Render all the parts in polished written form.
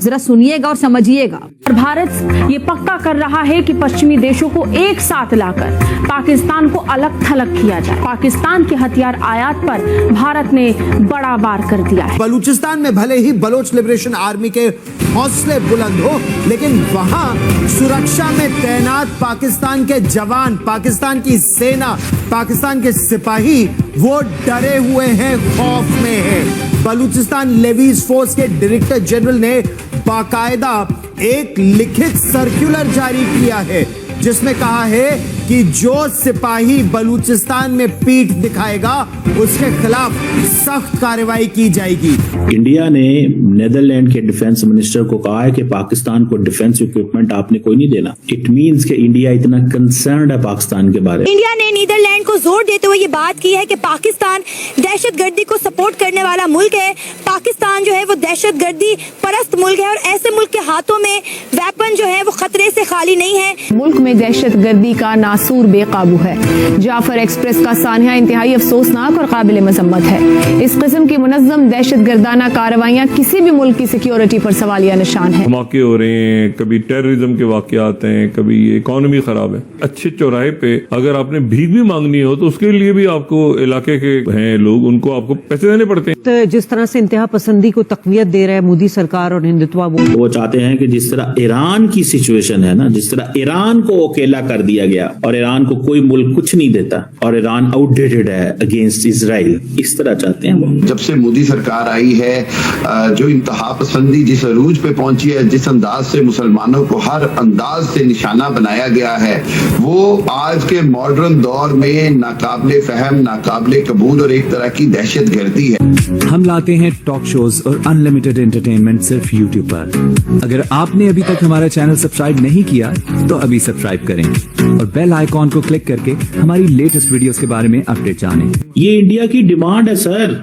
जरा सुनिएगा और समझिएगा। और भारत ये पक्का कर रहा है कि पश्चिमी देशों को एक साथ लाकर पाकिस्तान को अलग थलग किया जाए। पाकिस्तान के हथियार आयात पर भारत ने बड़ा वार कर दिया है। बलूचिस्तान में भले ही बलोच लिबरेशन आर्मी के हौसले बुलंद हो, लेकिन वहां सुरक्षा में तैनात पाकिस्तान के जवान, पाकिस्तान की सेना, पाकिस्तान के सिपाही वो डरे हुए हैं, खौफ में है। बलूचिस्तान लेवीज फोर्स के डायरेक्टर जनरल ने बाकायदा एक लिखित सर्कुलर जारी किया है जिसमें कहा है कि जो सिपाही बलूचिस्तान में पीठ दिखाएगा उसके खिलाफ सख्त कार्रवाई की जाएगी। इंडिया ने नेदरलैंड के डिफेंस मिनिस्टर को कहा है कि पाकिस्तान को डिफेंस इक्विपमेंट आपने कोई नहीं देना। इट मींस कि इंडिया इतना कंसर्न्ड है पाकिस्तान के बारे में। इंडिया ने नीदरलैंड को जोर देते हुए ये बात की है कि पाकिस्तान दहशतगर्दी को सपोर्ट करने वाला मुल्क है। पाकिस्तान जो है वो दहशतगर्दी परस्त मुल्क है और ऐसे मुल्क के हाथों में वेपन जो है वो खतरे से खाली नहीं है। मुल्क में दहशतगर्दी का नासूर बेकाबू है। जाफर एक्सप्रेस का सानिया इंतहाई अफसोसनाक और काबिल मजम्मत है। इस किस्म की मुनज़्ज़म दहशतगर्दाना कार्रवाइयाँ किसी भी मुल्क की सिक्योरिटी पर सवालिया निशान है। धमाके हो रहे हैं, कभी टेररिज्म के वाकयात हैं, कभी इकोनॉमी खराब है। अच्छे चौराहे पे अगर आपने भीख भी मांगनी हो तो उसके लिए भी आपको इलाके के हैं लोग, उनको आपको पैसे देने पड़ते हैं। तो जिस तरह से इंतहा पसंदी को तकवीयत दे रहा है मोदी सरकार और हिंदुत्व, वो चाहते हैं कि जिस तरह ईरान की सिचुएशन है ना, जिस तरह ईरान को अकेला कर दिया गया और ईरान को कोई मुल्क कुछ नहीं देता और ईरान आउटडेटेड है अगेंस्ट इजराइल, इस तरह चाहते हैं वो। जब से मोदी सरकार आई है, जो इंतहा पसंदी जिस अरूज पे पहुंची है, जिस अंदाज से मुसलमानों को हर अंदाज से निशाना बनाया गया है, वो आज के मॉडर्न दौर में नाकाबिले फहम, नाकाबिले कबूल और एक तरह की दहशतगर्दी है। हम लाते हैं टॉक शोज और अनलिमिटेड एंटरटेनमेंट सिर्फ YouTube पर। अगर आपने अभी तक हमारा चैनल सब्सक्राइब नहीं किया तो अभी सब्सक्राइब करें और बेल आइकॉन को क्लिक करके हमारी लेटेस्ट वीडियोस के बारे में अपडेट जानें। ये इंडिया की डिमांड है सर।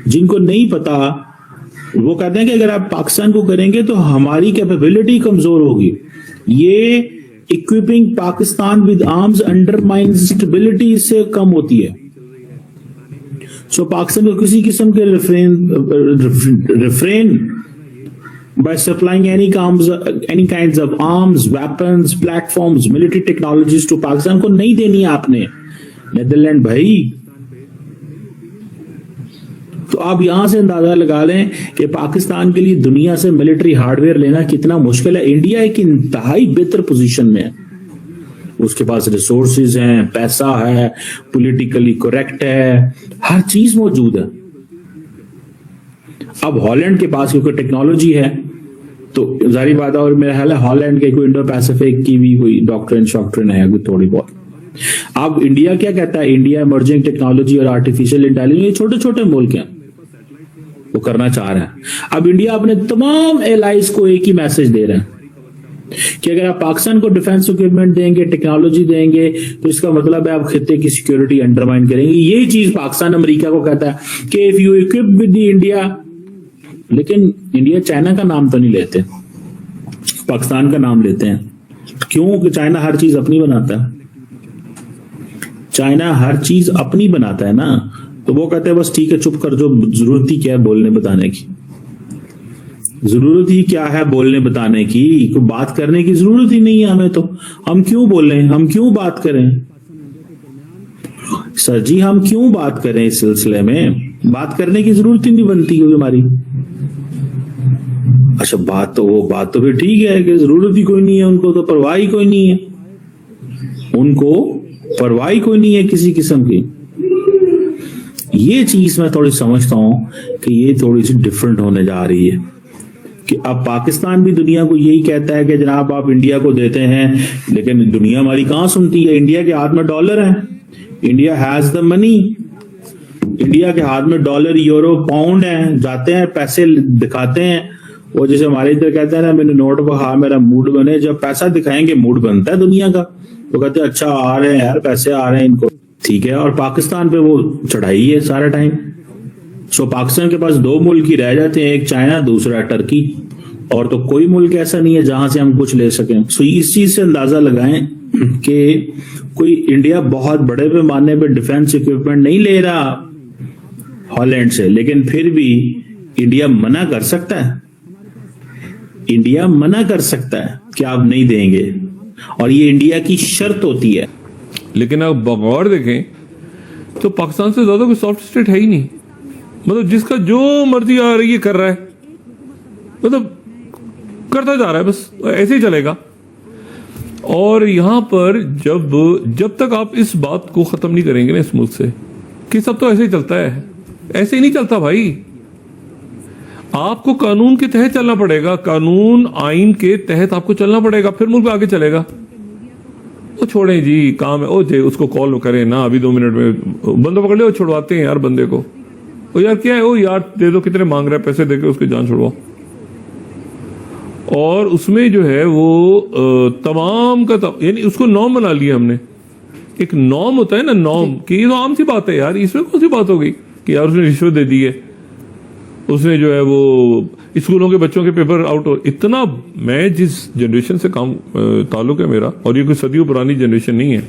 जिनको नहीं पता वो कहते हैं कि अगर आप पाकिस्तान को करेंगे तो हमारी कैपेबिलिटी कमजोर होगी। ये equipping Pakistan with arms undermine stability से कम होती है। सो पाकिस्तान को किसी किस्म के refrain by supplying any kinds of arms, weapons, platforms, military technologies to Pakistan को नहीं देनी है आपने, नेदरलैंड भाई। तो आप यहां से अंदाजा लगा लें कि पाकिस्तान के लिए दुनिया से मिलिट्री हार्डवेयर लेना कितना मुश्किल है। इंडिया एक इंतहाई बेहतर पोजीशन में है, उसके पास रिसोर्सेज हैं, पैसा है, पॉलिटिकली करेक्ट है, हर चीज मौजूद है। अब हॉलैंड के पास क्योंकि टेक्नोलॉजी है तो जारी बात है, और मेरा ख्याल है हॉलैंड के कोई इंडो पैसिफिक की भी कोई डॉक्ट्रिन है थोड़ी बहुत। अब इंडिया क्या कहता है, इंडिया इमर्जिंग टेक्नोलॉजी और आर्टिफिशियल इंटेलिजेंस, ये छोटे छोटे मुल्क हैं, वो करना चाह रहे हैं। अब इंडिया अपने तमाम एलाइज को एक ही मैसेज दे रहे हैं कि अगर आप पाकिस्तान को डिफेंस इक्विपमेंट देंगे, टेक्नोलॉजी देंगे, तो इसका मतलब है आप खित्ते की सिक्योरिटी अंडरमाइन करेंगे। यही चीज पाकिस्तान अमेरिका को कहता है कि if you equip with the India, लेकिन इंडिया चाइना का नाम तो नहीं लेते, पाकिस्तान का नाम लेते हैं। क्यों? कि चाइना हर चीज अपनी बनाता है, चाइना हर चीज अपनी बनाता है ना, तो वो कहते हैं बस ठीक है चुप कर, जो जरूरत ही क्या है बोलने बताने की, जरूरत ही क्या है बोलने बताने की, कोई बात करने की जरूरत ही नहीं है हमें, तो हम क्यों बोलें, हम क्यों बात करें सर जी, हम क्यों बात करें इस सिलसिले में, बात करने की जरूरत ही नहीं बनती क्योंकि हमारी। अच्छा बात तो फिर ठीक है कि जरूरत ही कोई नहीं है, उनको तो परवाह ही कोई नहीं है, उनको परवाह ही कोई नहीं है किसी किस्म की। ये चीज मैं थोड़ी समझता हूं कि ये थोड़ी सी डिफरेंट होने जा रही है कि अब पाकिस्तान भी दुनिया को यही कहता है कि जनाब आप इंडिया को देते हैं, लेकिन दुनिया हमारी कहां सुनती है। इंडिया के हाथ में डॉलर है, India has the money, India के हाथ में डॉलर, यूरो, पाउंड है, जाते हैं पैसे दिखाते हैं। वो जैसे हमारे इधर कहते हैं ना, मैंने नोट बहा मेरा मूड बने, जब पैसा दिखाएंगे मूड बनता है दुनिया का, तो कहते हैं अच्छा आ रहे हैं यार, पैसे आ रहे हैं इनको, ठीक है। और पाकिस्तान पे वो चढ़ाई है सारा टाइम। सो पाकिस्तान के पास दो मुल्क ही रह जाते हैं, एक चाइना, दूसरा टर्की, और तो कोई मुल्क ऐसा नहीं है जहां से हम कुछ ले सकें। सो इस चीज से अंदाजा लगाएं कि कोई इंडिया बहुत बड़े पैमाने पे डिफेंस इक्विपमेंट नहीं ले रहा हॉलैंड से, लेकिन फिर भी इंडिया मना कर सकता है। इंडिया मना कर सकता है कि आप नहीं देंगे, और ये इंडिया की शर्त होती है। लेकिन आप बगौर देखें तो पाकिस्तान से ज्यादा कोई सॉफ्ट स्टेट है ही नहीं। मतलब जिसका जो मर्जी आ रही है कर रहा है, मतलब करता जा रहा है, बस ऐसे ही चलेगा। और यहां पर जब तक आप इस बात को खत्म नहीं करेंगे ना इस मुल्क से कि सब तो ऐसे ही चलता है, ऐसे ही नहीं चलता भाई। आपको कानून के तहत चलना पड़ेगा, कानून आइन के तहत आपको चलना पड़ेगा, फिर मुल्क आगे चलेगा। वो छोड़ें जी, काम है, ओ जे उसको कॉल करें ना, अभी 2 मिनट में बंदा पकड़ ले, वो छुड़वाते हैं यार बंदे को। ओ यार क्या है, ओ यार दे दो, कितने मांग रहा है, पैसे देके उसकी जान छुड़वाओ। और उसमें जो है वो तमाम का यानी उसको नॉर्म बना लिया हमने। एक नॉर्म होता है ना, नॉर्म, कि ये तो आम सी बात है यार, इसमें कौन सी बात हो गई कि यार उसने रिश्वत दे दी है, उसने जो है वो स्कूलों के बच्चों के पेपर आउट हो। इतना, मैं जिस जनरेशन से काम ताल्लुक है मेरा, और ये कोई सदियों पुरानी जनरेशन नहीं है,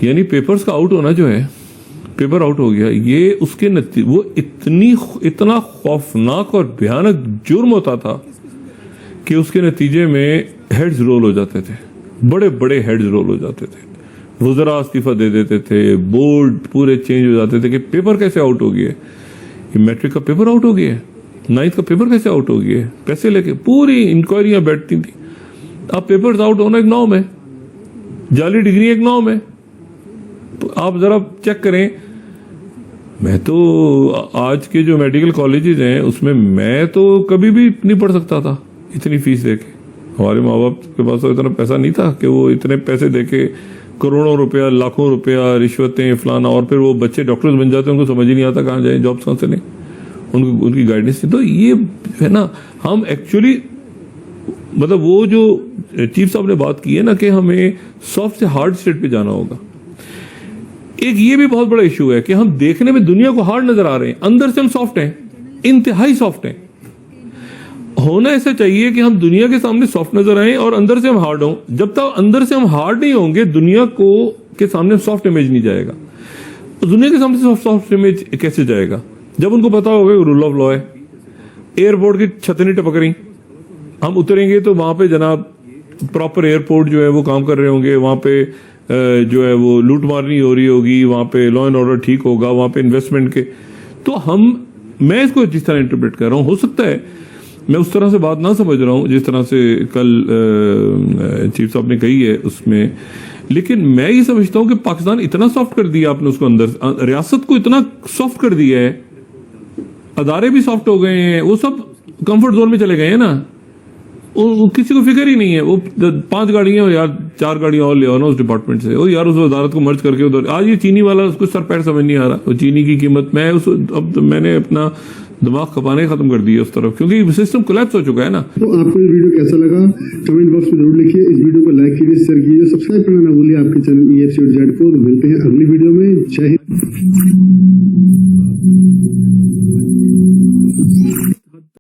यानी पेपर्स का आउट होना जो है, पेपर आउट हो गया, ये उसके वो इतना खौफनाक और भयानक जुर्म होता था कि उसके नतीजे में हेड्स रोल हो जाते थे, बड़े बड़े हेड्स रोल हो जाते थे, वज़रा इस्तीफा दे देते थे, बोर्ड पूरे चेंज हो जाते थे कि पेपर कैसे आउट हो गया, मैट्रिक का पेपर आउट हो गया है, 9th का पेपर कैसे आउट हो गया है, पैसे लेके पूरी इंक्वायरियां बैठती थी। अब पेपर्स आउट होना एक नॉर्म है, जाली डिग्री एक नॉर्म है। तो आप जरा चेक करें, मैं तो आज के जो मेडिकल कॉलेजेस हैं उसमें मैं तो कभी भी नहीं पढ़ सकता था इतनी फीस देके। हमारे माँ बाप के पास तो इतना पैसा नहीं था कि वो इतने पैसे देके करोड़ों रुपया, लाखों रुपया, रिश्वतें, फलाना, और फिर वो बच्चे डॉक्टर्स बन जाते हैं, उनको समझ ही नहीं आता कहाँ जाए, जॉब्स कहाँ से लें, उनकी गाइडेंस नहीं। तो ये है ना, हम एक्चुअली मतलब वो जो चीफ साहब ने बात की है ना कि हमें सॉफ्ट से हार्ड स्टेट पे जाना होगा। एक ये भी बहुत बड़ा इशू है कि हम देखने में दुनिया को हार्ड नजर आ रहे हैं, अंदर से हम सॉफ्ट हैं, इंतहाई सॉफ्ट हैं। होना ऐसा चाहिए कि हम दुनिया के सामने सॉफ्ट नजर आए और अंदर से हम हार्ड हों। जब तक अंदर से हम हार्ड नहीं होंगे, दुनिया को के सामने सॉफ्ट इमेज नहीं जाएगा। दुनिया के सामने सॉफ्ट इमेज कैसे जाएगा? जब उनको पता होगा रूल ऑफ लॉ है। एयरपोर्ट की छतें नहीं टपक रही, हम उतरेंगे तो वहां पे जनाब प्रॉपर एयरपोर्ट जो है वो काम कर रहे होंगे, वहां पे जो है वो लूटमार नहीं हो रही होगी, वहां पे लॉ एंड ऑर्डर ठीक होगा, वहां पे इन्वेस्टमेंट के। तो मैं इसको जिस तरह इंटरप्रेट कर रहा हूं, हो सकता है मैं उस तरह से बात ना समझ रहा हूं जिस तरह से कल चीफ साहब ने कही है उसमें, लेकिन मैं ये समझता हूं कि पाकिस्तान इतना सॉफ्ट कर दिया आपने उसको, अंदर रियासत को इतना सॉफ्ट कर दिया है, अदारे भी सॉफ्ट हो गए हैं, वो सब कंफर्ट जोन में चले गए हैं ना, वो किसी को फिक्र ही नहीं है। वो 5 गाड़ियां हो यार, 4 गाड़ियां और ले आओ ना उस डिपार्टमेंट से, वो यार उस वजारत को मर्ज करके उधर। आज ये चीनी वाला, उसको सर पैर समझ नहीं आ रहा, वो चीनी की कीमत अब तो मैंने अपना दिमाग खपाने खत्म कर दिया उस तरफ, क्योंकि सिस्टम कोलैप्स हो चुका है ना। तो आपको ये वीडियो कैसा लगा कमेंट बॉक्स में जरूर लिखिए, इस वीडियो को लाइक कीजिए, शेयर कीजिए, सब्सक्राइब करना ना भूलिए आपके चैनल EFC और जेड को। मिलते हैं अगली वीडियो में। जय हिंद।